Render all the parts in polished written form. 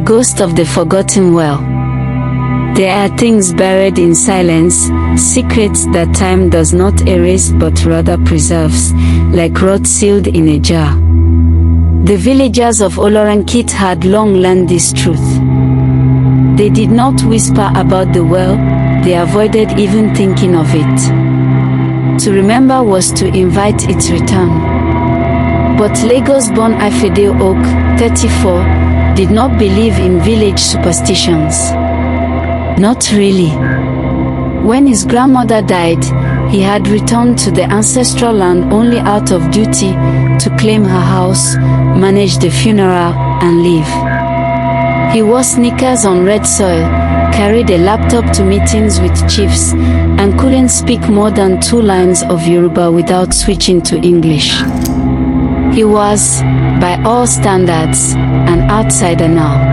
ghost of the forgotten well. There are things buried in silence, secrets that time does not erase but rather preserves, like rot sealed in a jar. The villagers of Olorankit had long learned this truth. They did not whisper about the well, they avoided even thinking of it. To remember was to invite its return. But Lagos-born Ifedayo Oak, 34, did not believe in village superstitions. Not really. When his grandmother died, he had returned to the ancestral land only out of duty to claim her house, manage the funeral, and leave. He wore sneakers on red soil, carried a laptop to meetings with chiefs, and couldn't speak more than 2 lines of Yoruba without switching to English. He was, by all standards, an outsider now.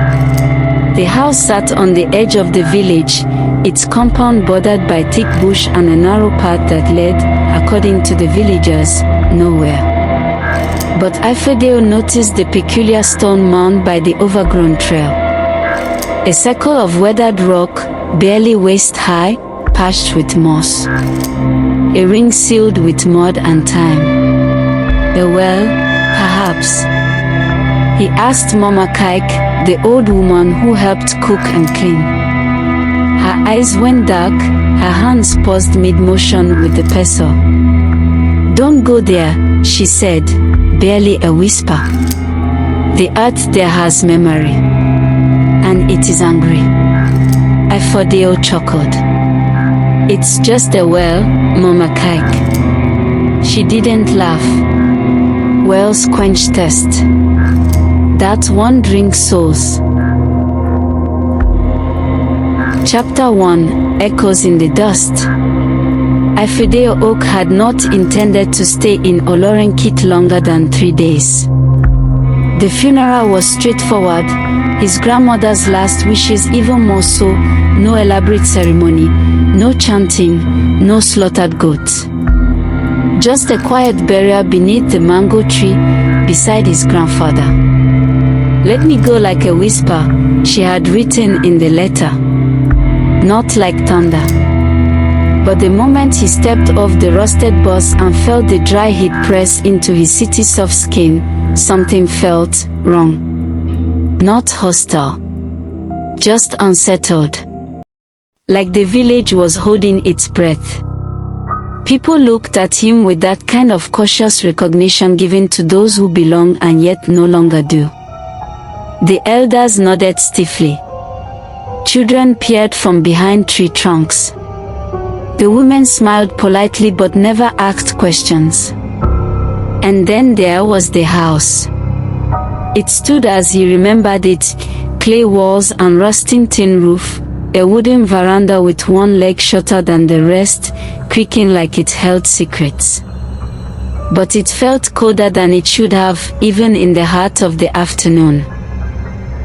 The house sat on the edge of the village, its compound bordered by thick bush and a narrow path that led, according to the villagers, nowhere. But Ifedayo noticed the peculiar stone mound by the overgrown trail. A circle of weathered rock, barely waist-high, patched with moss. A ring sealed with mud and time. A well, perhaps. He asked Mama Kaik, the old woman who helped cook and clean. Her eyes went dark, her hands paused mid-motion with the pestle. "Don't go there," she said, barely a whisper. "The earth there has memory. And it is angry." Ifedayo chuckled. "It's just a well, Mama Kaik." She didn't laugh. Wells quench thirst. That one drinks souls. Chapter 1, Echoes in the Dust. Ifedayo Oak had not intended to stay in Olorankit longer than 3 days. The funeral was straightforward, his grandmother's last wishes even more so, no elaborate ceremony, no chanting, no slaughtered goats. Just a quiet burial beneath the mango tree, beside his grandfather. "Let me go like a whisper," she had written in the letter. Not like thunder. But the moment he stepped off the rusted bus and felt the dry heat press into his city soft skin, something felt wrong. Not hostile. Just unsettled. Like the village was holding its breath. People looked at him with that kind of cautious recognition given to those who belong and yet no longer do. The elders nodded stiffly. Children peered from behind tree trunks. The women smiled politely but never asked questions. And then there was the house. It stood as he remembered it, clay walls and rusting tin roof, a wooden veranda with one leg shorter than the rest, creaking like it held secrets. But it felt colder than it should have, even in the heart of the afternoon.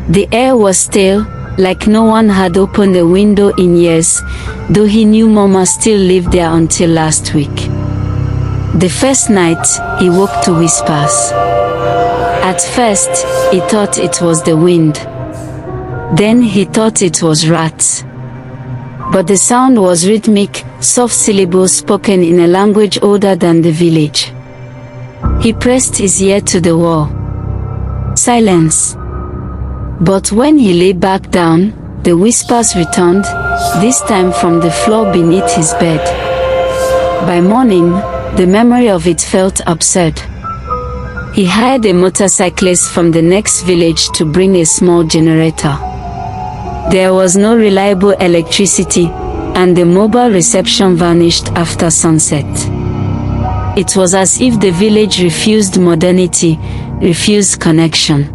The air was stale, like no one had opened a window in years, though he knew Mama still lived there until last week. The first night, he woke to whispers. At first, he thought it was the wind. Then he thought it was rats. But the sound was rhythmic, soft syllables spoken in a language older than the village. He pressed his ear to the wall. Silence. But when he lay back down, the whispers returned, this time from the floor beneath his bed. By morning, the memory of it felt absurd. He hired a motorcyclist from the next village to bring a small generator. There was no reliable electricity, and the mobile reception vanished after sunset. It was as if the village refused modernity, refused connection.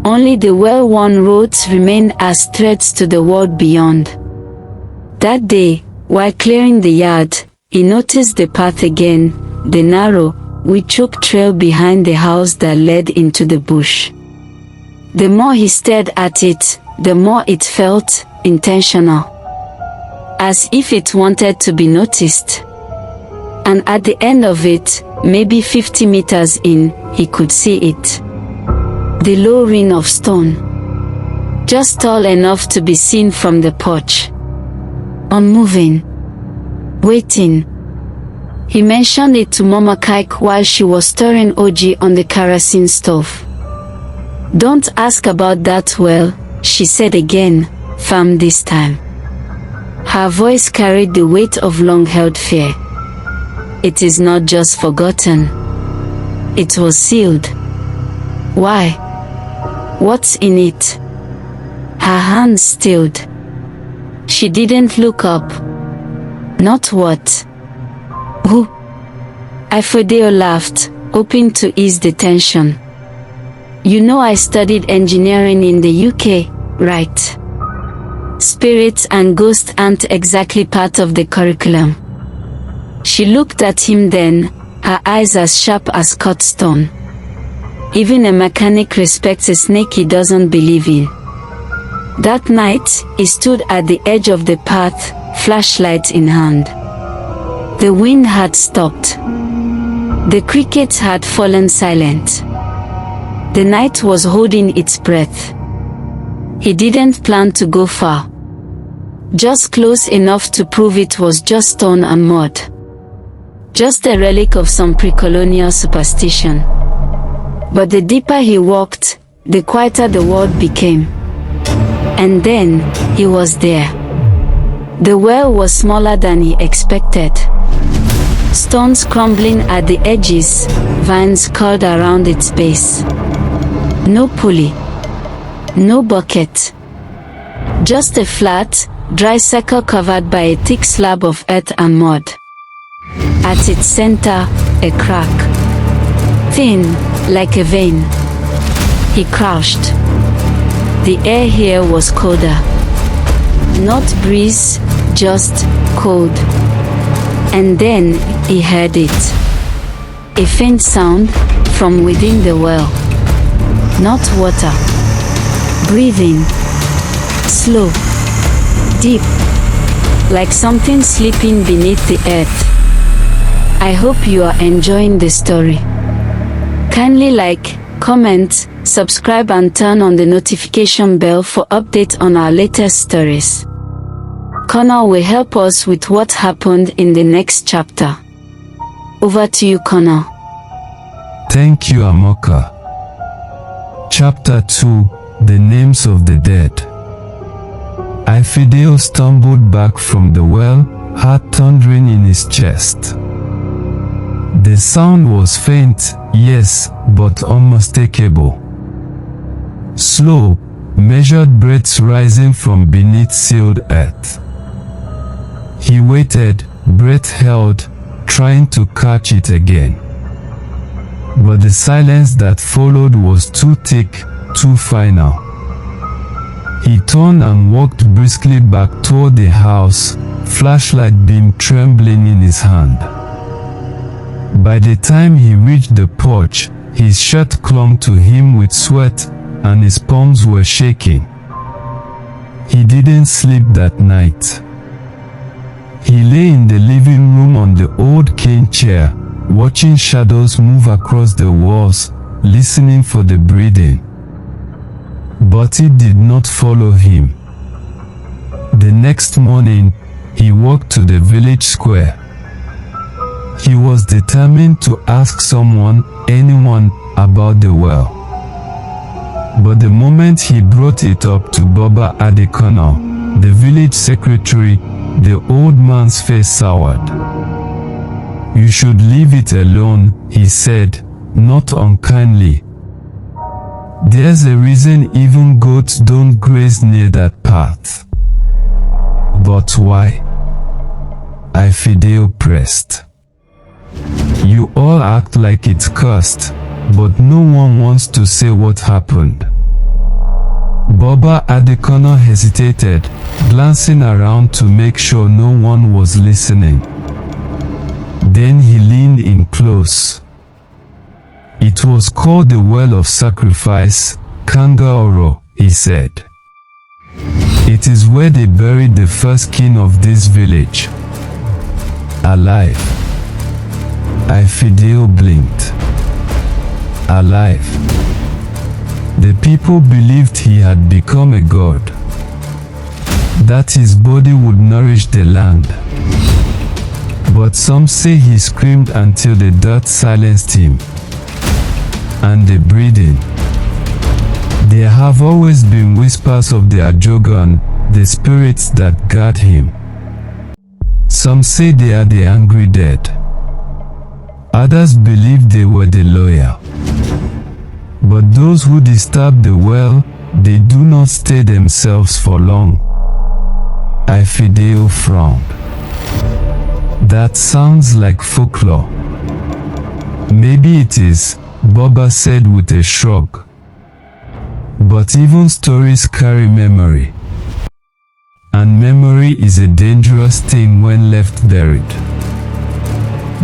Only the well-worn roads remained as threads to the world beyond. That day, while clearing the yard, he noticed the path again, the narrow, witch-hook trail behind the house that led into the bush. The more he stared at it, the more it felt intentional. As if it wanted to be noticed. And at the end of it, maybe 50 meters in, he could see it. The low ring of stone. just tall enough to be seen from the porch. Unmoving. Waiting. He mentioned it to Mama Kike while she was stirring oji on the kerosene stove. "Don't ask about that well," she said again, firm this time. Her voice carried the weight of long-held fear. "It is not just forgotten. It was sealed." "Why? What's in it?" Her hands stilled. She didn't look up. "Not what?" "Who?" Ifedayo laughed, hoping to ease the tension. "You know I studied engineering in the UK, right? Spirits and ghosts aren't exactly part of the curriculum." She looked at him then, her eyes as sharp as cut stone. Even a mechanic respects a snake he doesn't believe in. That night, he stood at the edge of the path, flashlight in hand. The wind had stopped. The crickets had fallen silent. The night was holding its breath. He didn't plan to go far. Just close enough to prove it was just stone and mud. Just a relic of some pre-colonial superstition. But the deeper he walked, the quieter the world became. And then, he was there. The well was smaller than he expected. Stones crumbling at the edges, vines curled around its base. No pulley. No bucket. Just a flat, dry circle covered by a thick slab of earth and mud. At its center, a crack. Thin, like a vein. He crouched. The air here was colder. Not breeze, just cold. And then, he heard it. A faint sound, from within the well. Not water. Breathing. Slow. Deep. Like something sleeping beneath the earth. I hope you are enjoying the story. Kindly like, comment, subscribe and turn on the notification bell for updates on our latest stories. Connor will help us with what happened in the next chapter. Over to you, Connor. Thank you, Amoka. Chapter 2, The Names of the Dead. Ifedayo stumbled back from the well, heart thundering in his chest. The sound was faint, yes, but unmistakable. Slow, measured breaths rising from beneath sealed earth. He waited, breath held, trying to catch it again. But the silence that followed was too thick, too final. He turned and walked briskly back toward the house, flashlight beam trembling in his hand. By the time he reached the porch, his shirt clung to him with sweat, and his palms were shaking. He didn't sleep that night. He lay in the living room on the old cane chair, watching shadows move across the walls, listening for the breathing. But it did not follow him. The next morning, he walked to the village square. He was determined to ask someone, anyone, about the well. But the moment he brought it up to Baba Adekono, the village secretary, the old man's face soured. "You should leave it alone," he said, not unkindly. "There's a reason even goats don't graze near that path." "But why?" Ifedayo pressed. "You all act like it's cursed, but no one wants to say what happened." Baba Adekono hesitated, glancing around to make sure no one was listening. Then he leaned in close. "It was called the Well of Sacrifice, Kangaoro," he said. "It is where they buried the first king of this village. Alive." Ifedayo blinked. "Alive? The people believed he had become a god, that his body would nourish the land. But some say he screamed until the dirt silenced him. And the breathing. There have always been whispers of the Aje-Oja, the spirits that guard him. Some say they are the angry dead. Others believe they were the lawyer. But those who disturb the well, they do not stay themselves for long. Ifedayo frowned. That sounds like folklore. Maybe it is, Baba said with a shrug. But even stories carry memory. And memory is a dangerous thing when left buried.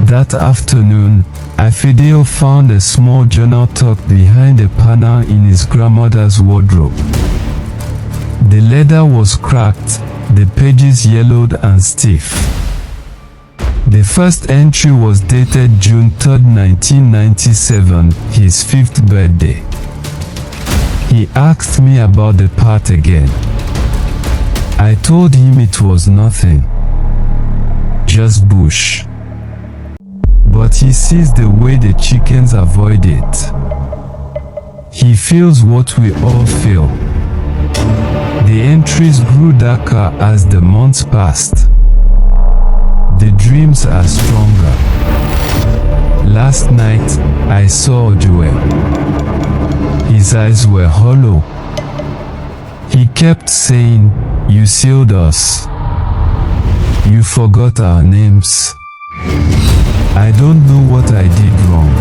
That afternoon, Ifedayo found a small journal tucked behind a panel in his grandmother's wardrobe. The leather was cracked, the pages yellowed and stiff. The first entry was dated June 3, 1997, his 5th birthday. He asked me about the part again. I told him it was nothing. Just bush. But he sees the way the chickens avoid it. He feels what we all feel. The entries grew darker as the months passed. The dreams are stronger. Last night, I saw Joel. His eyes were hollow. He kept saying, "You sealed us. You forgot our names." I don't know what I did wrong.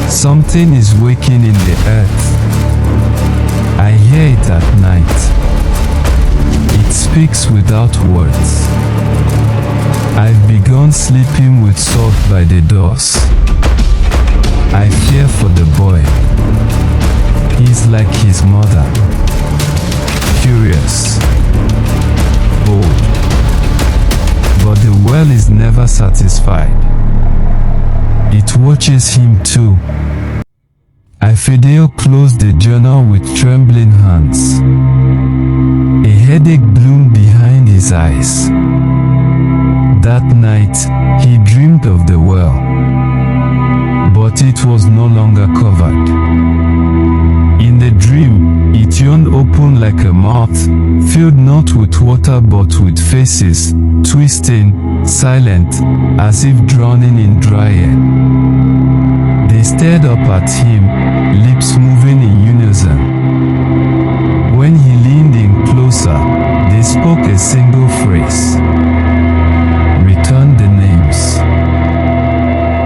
Something is waking in the earth. I hear it at night. It speaks without words. I've begun sleeping with salt by the doors. I fear for the boy. He's like his mother. Curious. Bold. But the well is never satisfied. It watches him too. Ifedayo closed the journal with trembling hands. A headache bloomed behind his eyes. That night, he dreamed of the well. But it was no longer covered. In the dream, it yawned open like a mouth, filled not with water but with faces, twisting, silent, as if drowning in dry air. They stared up at him, lips moving in unison. When he leaned in closer, they spoke a single phrase. Return the names.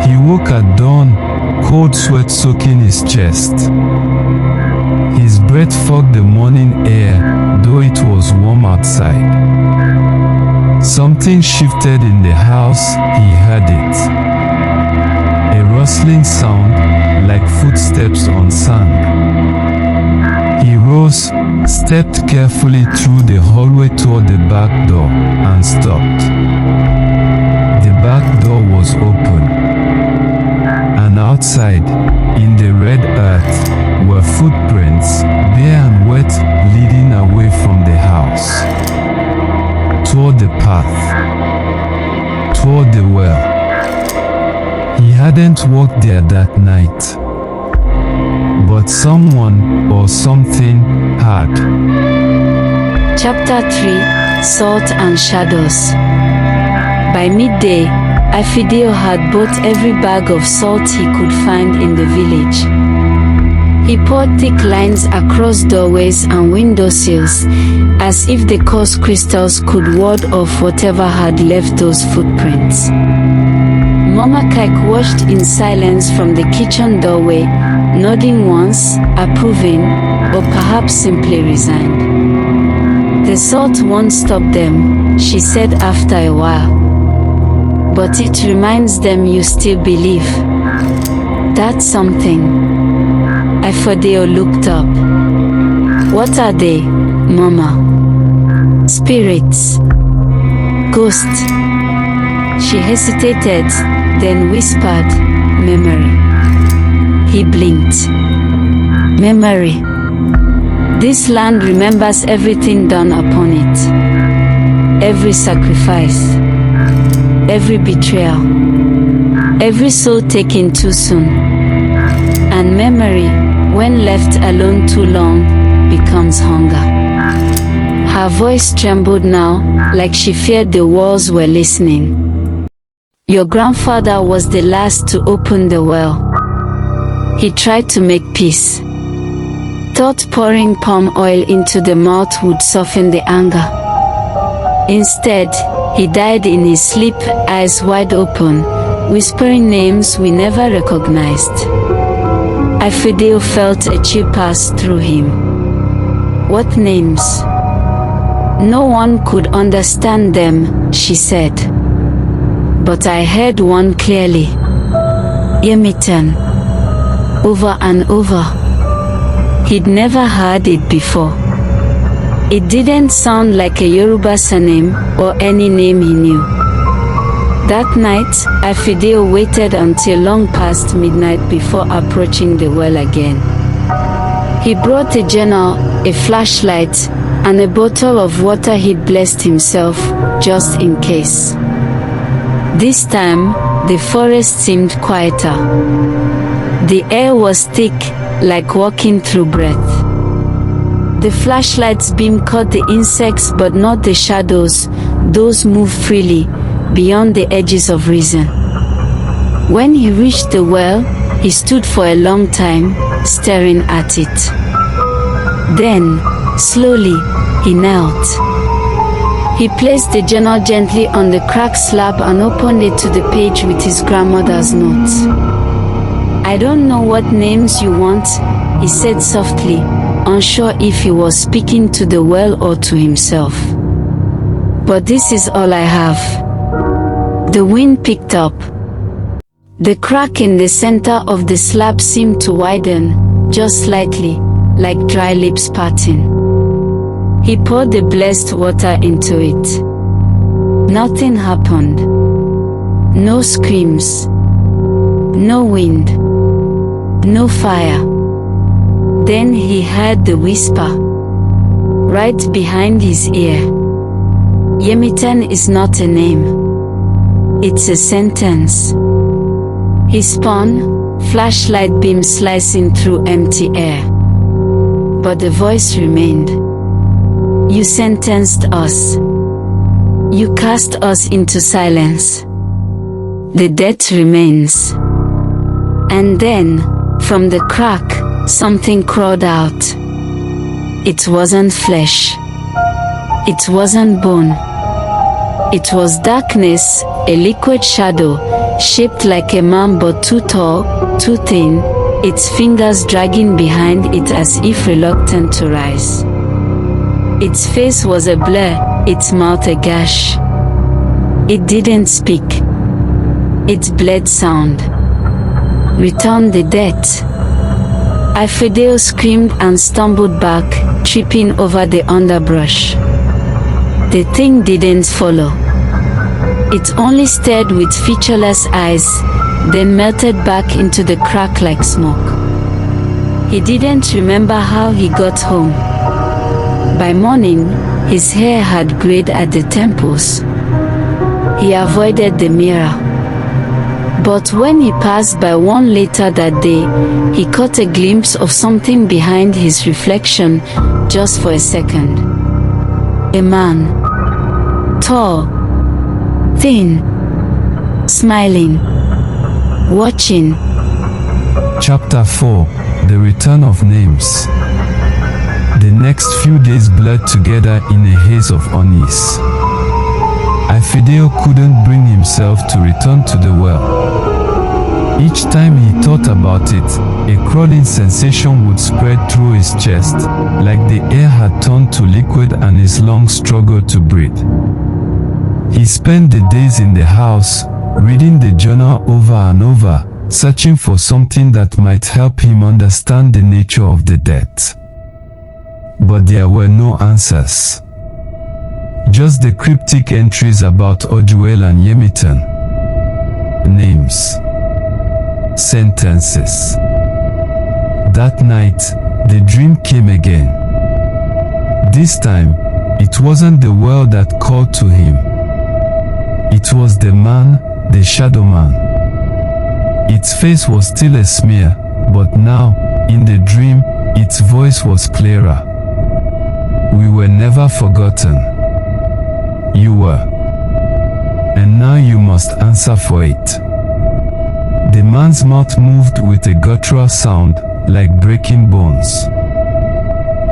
He woke at dawn, cold sweat soaking his chest. His breath fogged the morning air, though it was warm outside. Something shifted in the house, he heard it. A rustling sound, like footsteps on sand. He rose, stepped carefully through the hallway toward the back door, and stopped. The back door was open. And outside, in the red earth, were footprints, bare and wet, leading away from the house. Toward the path. Toward the well. He hadn't walked there that night. But someone or something had. Chapter 3: Salt and Shadows. By midday, Ifedayo had bought every bag of salt he could find in the village. He poured thick lines across doorways and windowsills, as if the coarse crystals could ward off whatever had left those footprints. Mama Kike watched in silence from the kitchen doorway, nodding once, approving, or perhaps simply resigned. "The salt won't stop them," she said after a while. "But it reminds them you still believe. That's something." Ifedayo looked up. "What are they, Mama?" "Spirits. Ghosts." She hesitated, then whispered, "Memory." He blinked. Memory. This land remembers everything done upon it. Every sacrifice. Every betrayal. Every soul taken too soon. And memory, when left alone too long, becomes hunger. Her voice trembled now, like she feared the walls were listening. Your grandfather was the last to open the well. He tried to make peace. Thought pouring palm oil into the mouth would soften the anger. Instead, he died in his sleep, eyes wide open, whispering names we never recognized. Ifedayo felt a chill pass through him. What names? No one could understand them, she said. But I heard one clearly. Yemitan. Over and over. He'd never heard it before. It didn't sound like a Yoruba surname or any name he knew. That night, Ifedayo waited until long past midnight before approaching the well again. He brought a journal, a flashlight, and a bottle of water he'd blessed himself, just in case. This time, the forest seemed quieter. The air was thick, like walking through breath. The flashlight's beam caught the insects but not the shadows, those moved freely, beyond the edges of reason. When he reached the well, he stood for a long time, staring at it. Then, slowly, he knelt. He placed the journal gently on the cracked slab and opened it to the page with his grandmother's notes. I don't know what names you want, he said softly, unsure if he was speaking to the well or to himself. But this is all I have. The wind picked up. The crack in the center of the slab seemed to widen, just slightly, like dry lips parting. He poured the blessed water into it. Nothing happened. No screams. No wind. No fire. Then he heard the whisper, right behind his ear. Yemitan is not a name. It's a sentence. He spun, flashlight beam slicing through empty air. But the voice remained. You sentenced us. You cast us into silence. The debt remains. And then, from the crack, something crawled out. It wasn't flesh. It wasn't bone. It was darkness, a liquid shadow, shaped like a man but too tall, too thin, its fingers dragging behind it as if reluctant to rise. Its face was a blur, its mouth a gash. It didn't speak. It bled sound. Return the debt. Ifedayo screamed and stumbled back, tripping over the underbrush. The thing didn't follow. It only stared with featureless eyes, then melted back into the crack like smoke. He didn't remember how he got home. By morning, his hair had grayed at the temples. He avoided the mirror. But when he passed by one later that day, he caught a glimpse of something behind his reflection, just for a second. A man. Tall. Thin. Smiling. Watching. Chapter 4: The Return of Names. The next few days blurred together in a haze of unease. Ifedayo couldn't bring himself to return to the well. Each time he thought about it, a crawling sensation would spread through his chest, like the air had turned to liquid and his lungs struggled to breathe. He spent the days in the house, reading the journal over and over, searching for something that might help him understand the nature of the debt. But there were no answers. Just the cryptic entries about Aje-Oja and Yemitan. Names. Sentences. That night, the dream came again. This time, it wasn't the well that called to him. It was the man, the shadow man. Its face was still a smear, but now, in the dream, its voice was clearer. We were never forgotten. You were. And now you must answer for it. The man's mouth moved with a guttural sound, like breaking bones.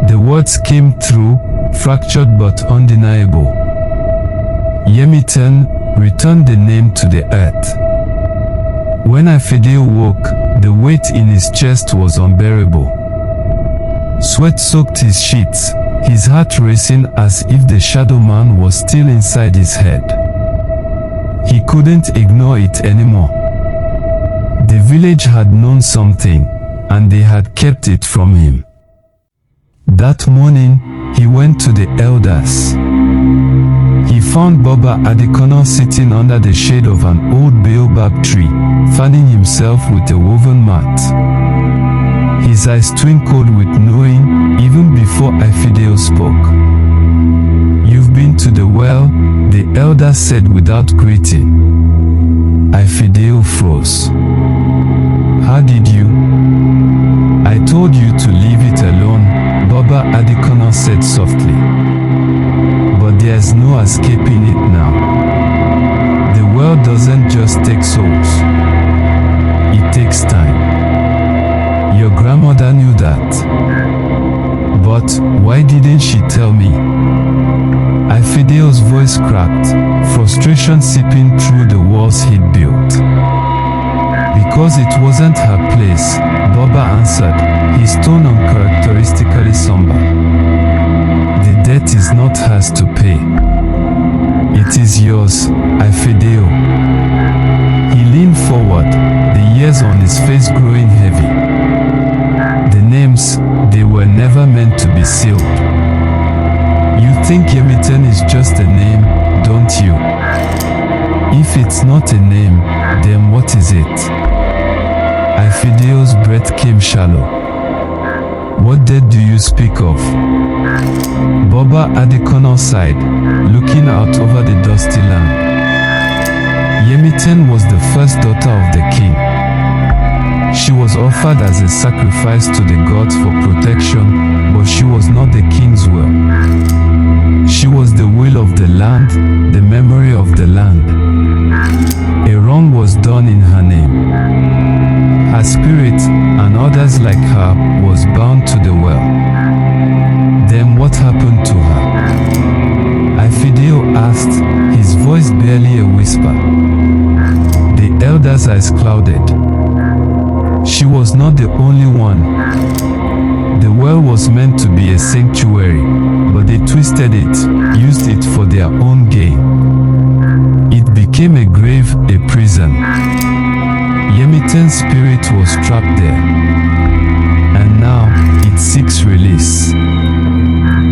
The words came through, fractured but undeniable. Yemiten, return the name to the earth. When Ifedayo woke, the weight in his chest was unbearable. Sweat soaked his sheets, his heart racing as if the shadow man was still inside his head. He couldn't ignore it anymore. The village had known something, and they had kept it from him. That morning, he went to the elders. He found Baba Adekono sitting under the shade of an old baobab tree, fanning himself with a woven mat. His eyes twinkled with knowing, even before Ifedayo spoke. You've been to the well, the elder said without greeting. Ifedayo froze. How did you? I told you to leave it alone, Baba Adekono said softly. But there's no escaping it now. The world doesn't just take souls. It takes time. Your grandmother knew that. But why didn't she tell me? Ifedayo's voice cracked, frustration seeping through the walls he'd built. Because it wasn't her place, Baba answered, his tone uncharacteristically somber. The debt is not hers to pay. It is yours, Ifedayo. He leaned forward, the years on his face growing heavy. The names, they were never meant to be sealed. You think Yemiten is just a name, don't you? If it's not a name, then what is it? Ifedayo's breath came shallow. What debt do you speak of? Baba Adekono sighed, looking out over the dusty land. Yemiten was the first daughter of the king. She was offered as a sacrifice to the gods for protection, but she was not the king's will. She was the will of the land, the memory of the land. A wrong was done in her name. Her spirit, and others like her, was bound to the well. Then what happened to her? Ifedayo asked, his voice barely a whisper. The elder's eyes clouded. She was not the only one. The well was meant to be a sanctuary, but they twisted it, used it for their own gain. It became a grave, a prison. Yemiten's spirit was trapped there, and now it seeks release.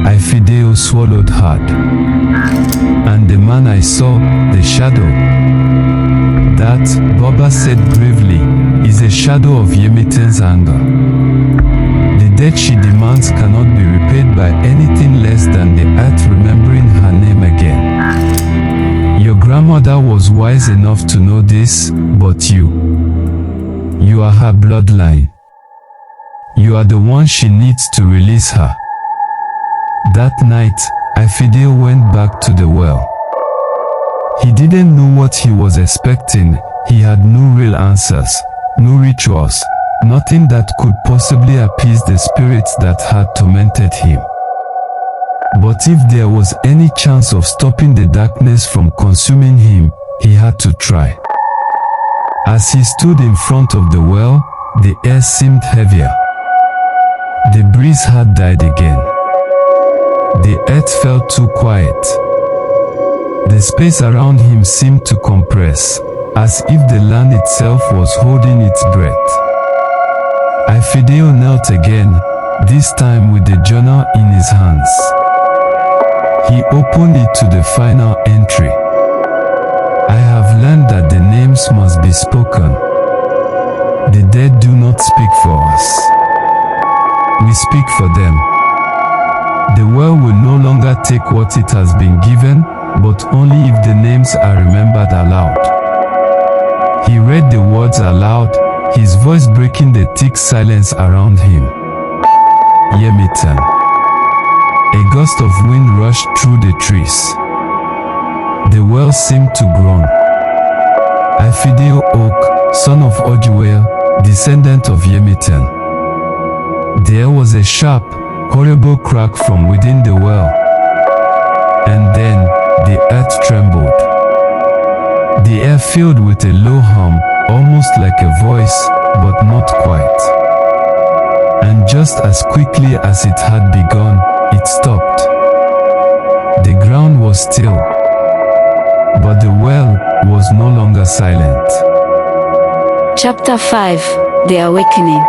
Ifedayo swallowed hard. And the man I saw, the shadow, that, Baba said gravely, is a shadow of Yemiten's anger. The debt she demands cannot be repaid by anything less than the earth remembering her name again. Your grandmother was wise enough to know this, but you are her bloodline. You are the one she needs to release her. That night, Ifedayo went back to the well. He didn't know what he was expecting. He had no real answers, no rituals, nothing that could possibly appease the spirits that had tormented him. But if there was any chance of stopping the darkness from consuming him, he had to try. As he stood in front of the well, the air seemed heavier. The breeze had died again. The earth felt too quiet. The space around him seemed to compress, as if the land itself was holding its breath. Ifedayo knelt again, this time with the journal in his hands. He opened it to the final entry. I have learned that the names must be spoken. The dead do not speak for us. we speak for them. The world will no longer take what it has been given, but only if the names are remembered aloud. He read the words aloud, his voice breaking the thick silence around him. Yemitan. A gust of wind rushed through the trees. The well seemed to groan. Ifedayo Oak, son of Aje-Oja, descendant of Yemitan. There was a sharp, horrible crack from within the well. And then, the earth trembled. The air filled with a low hum, almost like a voice, but not quite. And just as quickly as it had begun, it stopped. The ground was still, but the well was no longer silent. Chapter 5: The Awakening.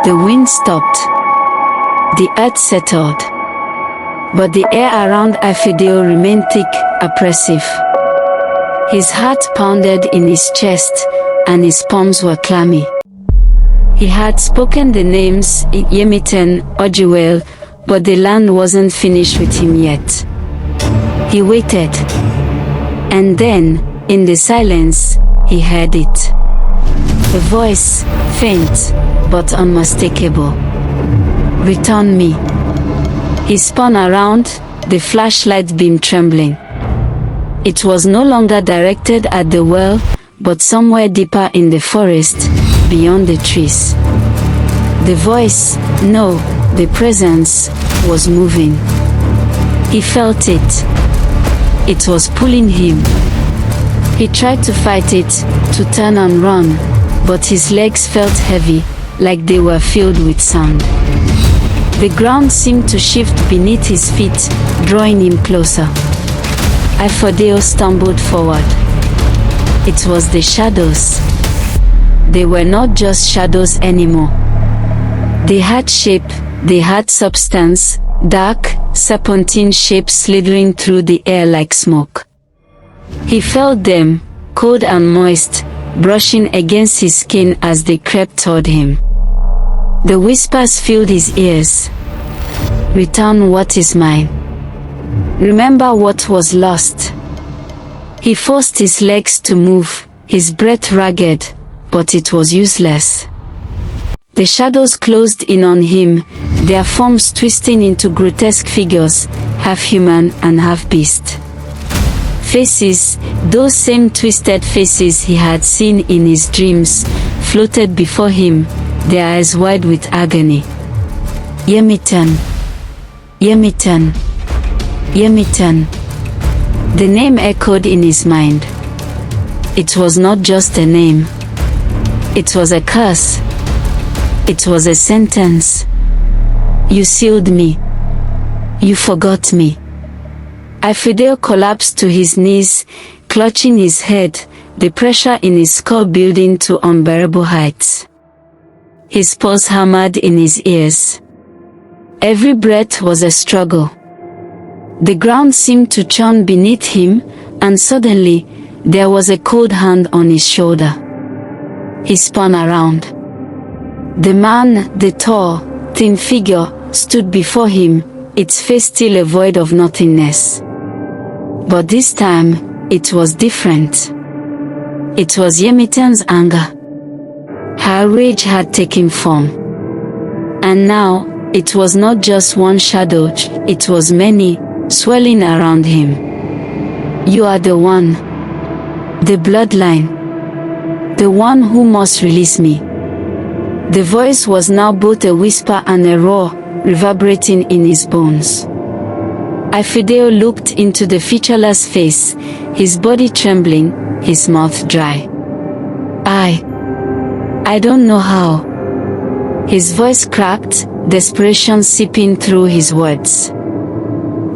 The wind stopped. The earth settled. But the air around Ifedayo remained thick, oppressive. His heart pounded in his chest, and his palms were clammy. He had spoken the names Yemitan, Aje-Oja, but the land wasn't finished with him yet. He waited. And then, in the silence, he heard it. A voice, faint, but unmistakable. "Return me." He spun around, the flashlight beam trembling. It was no longer directed at the well, but somewhere deeper in the forest, beyond the trees. The voice, no, the presence, was moving. He felt it. It was pulling him. He tried to fight it, to turn and run, but his legs felt heavy, like they were filled with sand. The ground seemed to shift beneath his feet, drawing him closer. Ifedayo stumbled forward. It was the shadows. They were not just shadows anymore. They had shape, they had substance, dark, serpentine shapes slithering through the air like smoke. He felt them, cold and moist, brushing against his skin as they crept toward him. The whispers filled his ears. "Return what is mine. Remember what was lost." He forced his legs to move, his breath ragged, but it was useless. The shadows closed in on him, their forms twisting into grotesque figures, half human and half beast. Faces, those same twisted faces he had seen in his dreams, floated before him, their eyes wide with agony. Yemitan. Yemitan. Yemitan. The name echoed in his mind. It was not just a name. It was a curse. It was a sentence. "You sealed me. You forgot me." Ifedayo collapsed to his knees, clutching his head, the pressure in his skull building to unbearable heights. His pulse hammered in his ears. Every breath was a struggle. The ground seemed to churn beneath him, and suddenly, there was a cold hand on his shoulder. He spun around. The man, the tall, thin figure, stood before him, its face still a void of nothingness. But this time, it was different. It was Yemitan's anger. Her rage had taken form. And now, it was not just one shadow, it was many, swelling around him. "You are the one. The bloodline. The one who must release me." The voice was now both a whisper and a roar, reverberating in his bones. Ifedayo looked into the featureless face, his body trembling, his mouth dry. I don't know how." His voice cracked, desperation seeping through his words.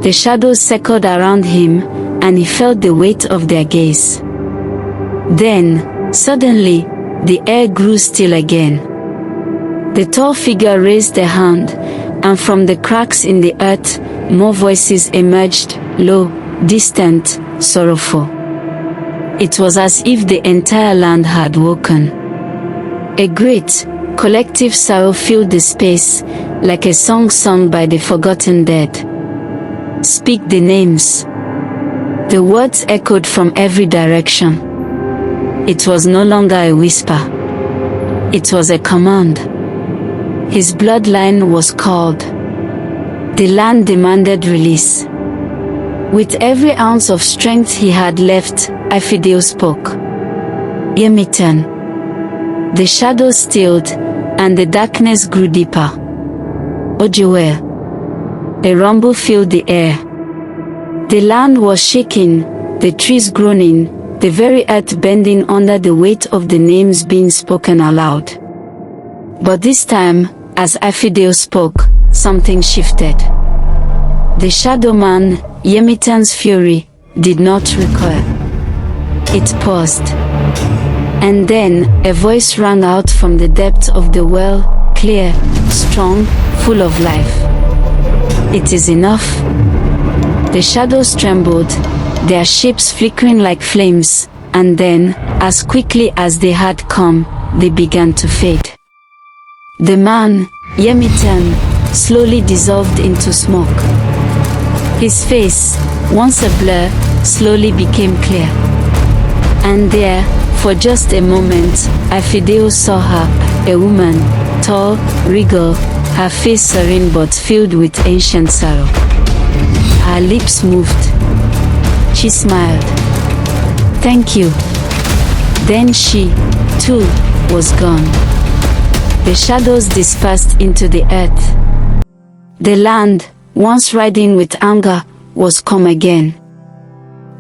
The shadows circled around him, and he felt the weight of their gaze. Then, suddenly, the air grew still again. The tall figure raised a hand, and from the cracks in the earth, more voices emerged, low, distant, sorrowful. It was as if the entire land had woken. A great, collective sorrow filled the space, like a song sung by the forgotten dead. Speak the names. The words echoed from every direction. It was no longer a whisper. It was a command. His bloodline was called. The land demanded release. With every ounce of strength he had left, Ifedayo spoke. Yemitan. The shadows stilled, and the darkness grew deeper. Aje-Oja. A rumble filled the air. The land was shaking, the trees groaning, the very earth bending under the weight of the names being spoken aloud. But this time, as Ifedayo spoke, something shifted. The shadow man, Yemitan's fury, did not recoil. It paused. And then, a voice rang out from the depths of the well, clear, strong, full of life. It is enough. The shadows trembled, their shapes flickering like flames, and then, as quickly as they had come, they began to fade. The man, Yemitan, slowly dissolved into smoke. His face, once a blur, slowly became clear. And there, for just a moment, Ifedayo saw her, a woman, tall, regal, her face serene but filled with ancient sorrow. Her lips moved. She smiled. Thank you. Then she, too, was gone. The shadows dispersed into the earth. The land, once riding with anger, was calm again.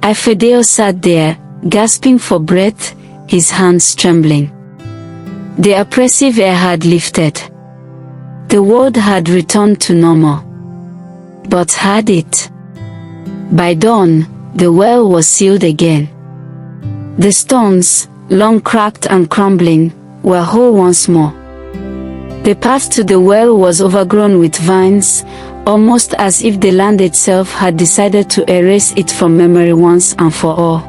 Ifedayo sat there, gasping for breath, his hands trembling. The oppressive air had lifted. The world had returned to normal. But had it? By dawn, the well was sealed again. The stones, long cracked and crumbling, were whole once more. The path to the well was overgrown with vines, almost as if the land itself had decided to erase it from memory once and for all.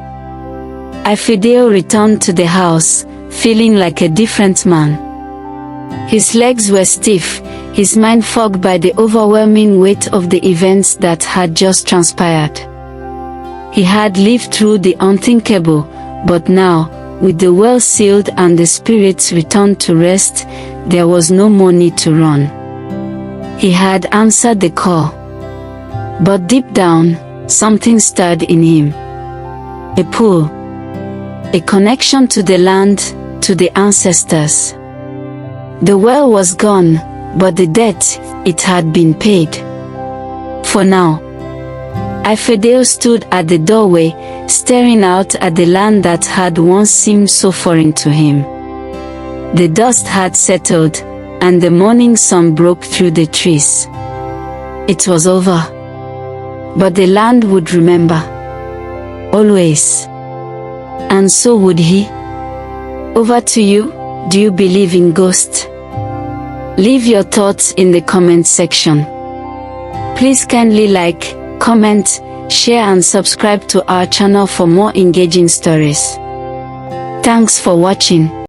Ifedayo returned to the house, feeling like a different man. His legs were stiff, his mind fogged by the overwhelming weight of the events that had just transpired. He had lived through the unthinkable, but now, with the well sealed and the spirits returned to rest, there was no more need to run. He had answered the call. But deep down, something stirred in him. A pull. A connection to the land, to the ancestors. The well was gone, but the debt, it had been paid. For now. Ifedayo stood at the doorway, staring out at the land that had once seemed so foreign to him. The dust had settled, and the morning sun broke through the trees. It was over. But the land would remember. Always. And so would he. Over to you. Do you believe in ghosts? Leave your thoughts in the comment section. Please kindly like, comment, share and subscribe to our channel for more engaging stories. Thanks for watching.